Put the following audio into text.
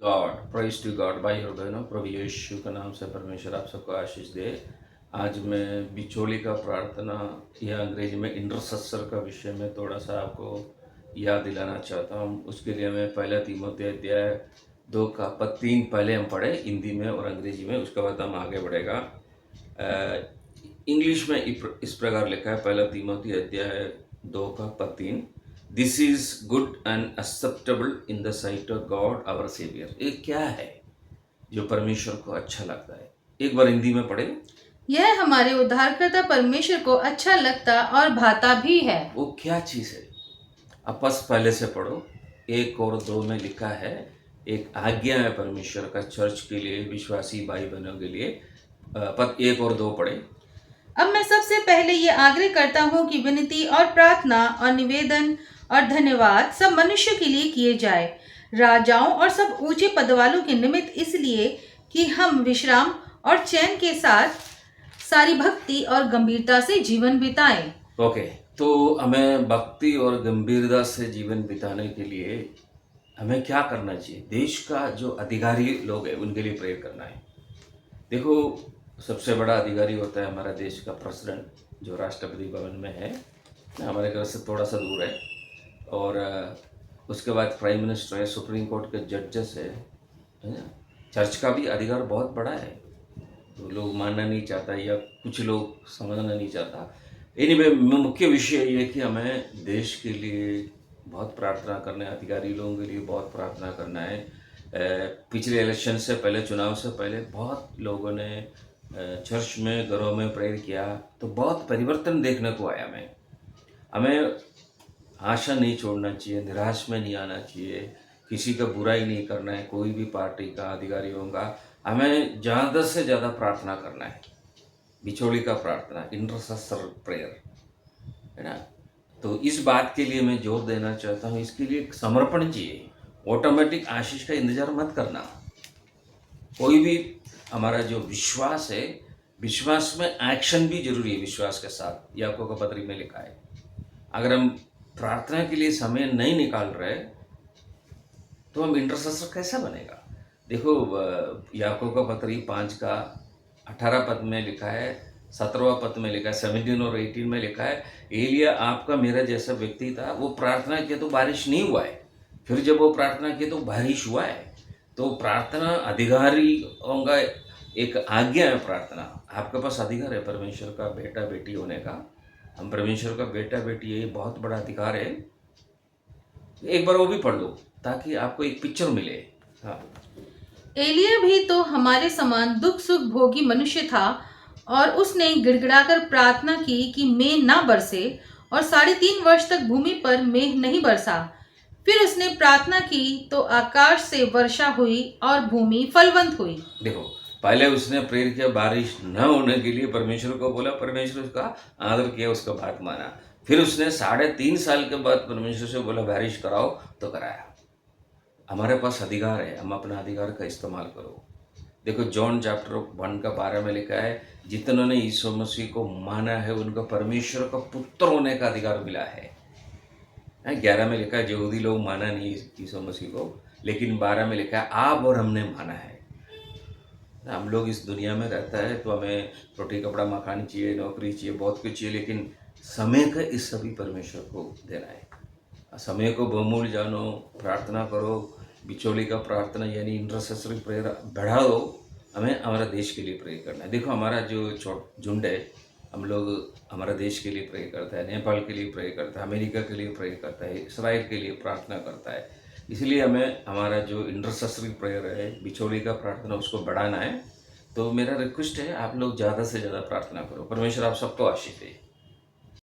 God, praise to God. भाई और बहनों, प्रभु यीशु के नाम से परमेश्वर आप सबको आशीष दे। आज मैं बिचौली का प्रार्थना या अंग्रेजी में इंटरसेसर का विषय में थोड़ा सा आपको याद दिलाना चाहता हूँ। उसके लिए मैं पहला तीमुथियुस अध्याय 2 का पद 3 पहले हम पढ़े हिंदी में और अंग्रेजी में, उसके बाद हम आगे बढ़ेगा। इंग्लिश में इस प्रकार लिखा है, पहला तीमुथियुस अध्याय 2 का पद 3। This is good and acceptable in the sight of God our saviour. ये क्या है जो परमेश्वर को अच्छा लगता है? एक बार हिंदी में पढ़े। यह हमारे उद्धारकर्ता परमेश्वर को अच्छा लगता और भाता भी है। वो क्या चीज है? आप बस पहले से पढ़ो। 1 और 2 में लिखा है, एक आज्ञा है परमेश्वर का चर्च के लिए, विश्वासी भाई बहनों के लिए। पद 1 और 2 पढ़े। अब मैं सबसे पहले ये आग्रह करता हूँ कि विनती और प्रार्थना और निवेदन और धन्यवाद सब मनुष्य के लिए किए जाए, राजाओं और सब ऊंचे पद वालों के निमित्त, इसलिए कि हम विश्राम और चैन के साथ सारी भक्ति और गंभीरता से जीवन बिताएं। ओके, तो हमें भक्ति और गंभीरता से जीवन बिताने के लिए हमें क्या करना चाहिए? देश का जो अधिकारी लोग हैं उनके लिए प्रेयर करना है। देखो, सबसे बड़ा अधिकारी होता है हमारा देश का प्रेसिडेंट, जो राष्ट्रपति भवन में है, हमारे घर से थोड़ा सा दूर है। और उसके बाद प्राइम मिनिस्टर है, सुप्रीम कोर्ट के जजेस है ना। चर्च का भी अधिकार बहुत बड़ा है, तो लोग मानना नहीं चाहता या कुछ लोग समझना नहीं चाहता। एनीवे, मुख्य विषय ये है कि हमें देश के लिए बहुत प्रार्थना करना है, अधिकारी लोगों के लिए बहुत प्रार्थना करना है। पिछले इलेक्शन से पहले, चुनाव से पहले बहुत लोगों ने चर्च में, घरों में प्रेयर किया, तो बहुत परिवर्तन देखने को आया। हमें आशा नहीं छोड़ना चाहिए, निराश में नहीं आना चाहिए, किसी का बुराई नहीं करना है, कोई भी पार्टी का, अधिकारियों का। हमें ज़्यादा से ज़्यादा प्रार्थना करना है, बिचौली का प्रार्थना, इंटरसेसर प्रेयर, है ना। तो इस बात के लिए मैं जोर देना चाहता हूँ, इसके लिए एक समर्पण चाहिए। ऑटोमेटिक आशीष का इंतजार मत करना। कोई भी हमारा जो विश्वास है, विश्वास में एक्शन भी जरूरी है। विश्वास के साथ याकूब का पत्री में लिखा है, अगर हम प्रार्थना के लिए समय नहीं निकाल रहे तो हम इंटरसेसर कैसा बनेगा? देखो, याकूब का पत्री 5 का 18 पद में लिखा है, 17वां पद में लिखा है, 17 और 18 में लिखा है, एलिया आपका मेरा जैसा व्यक्ति था, वो प्रार्थना किया तो बारिश नहीं हुआ है, फिर जब वो प्रार्थना किया तो बारिश हुआ है। तो प्रार्थना अधिकारी होगा, एक आज्ञा है प्रार्थना। आपके पास अधिकार है परमेश्वर का बेटा बेटी होने का। हम परमेश्वर का बेटा बेटी है, ये बहुत बड़ा अधिकार है। एक बार वो भी पढ़ लो ताकि आपको एक पिक्चर मिले। हाँ, एलिया भी तो हमारे समान दुख सुख भोगी मनुष्य था, और उसने गिड़गिड़ाकर प्रार्थना की कि मेघ ना बरसे, और 3.5 वर्ष तक भूमि पर मेघ नहीं बरसा। फिर उसने प्रार्थना की तो आकाश से वर्षा हुई और भूमि फलवंत हुई। देखो, पहले उसने प्रेयर किया बारिश न होने के लिए, परमेश्वर को बोला, परमेश्वर उसका आदर किया, उसका बात माना। फिर उसने 3.5 साल के बाद परमेश्वर से बोला बारिश कराओ, तो कराया। हमारे पास अधिकार है, हम अपना अधिकार का इस्तेमाल करो। देखो, जॉन चैप्टर 1 का 12 में लिखा है, जितनों ने यीशु मसीह को माना है उनको परमेश्वर का पुत्र होने का अधिकार मिला है। 11 में लिखा है यहूदी लोग माना नहीं यीशु मसीह को, लेकिन 12 में लिखा है आप और हमने माना है। हम लोग इस दुनिया में रहता है तो हमें रोटी कपड़ा मकान चाहिए, नौकरी चाहिए, बहुत कुछ चाहिए, लेकिन समय का इस सभी परमेश्वर को देना है। समय को बहुमूल्य जानो, प्रार्थना करो, बिचौली का प्रार्थना यानी इंटरसेसरी प्रेयर बढ़ा दो। हमें हमारा देश के लिए प्रे करना है। देखो, हमारा जो झुंड है, हम लोग हमारा देश के लिए प्रे करता है, नेपाल के लिए प्रे करता है, अमेरिका के लिए प्रे करता है, इसराइल के लिए प्रार्थना करता है। इसलिए हमें हमारा जो इंटरसेसरी प्रेयर है, बिचौली का प्रार्थना, उसको बढ़ाना है। तो मेरा रिक्वेस्ट है, आप लोग ज़्यादा से ज़्यादा प्रार्थना करो। परमेश्वर आप सबको आशीष दे।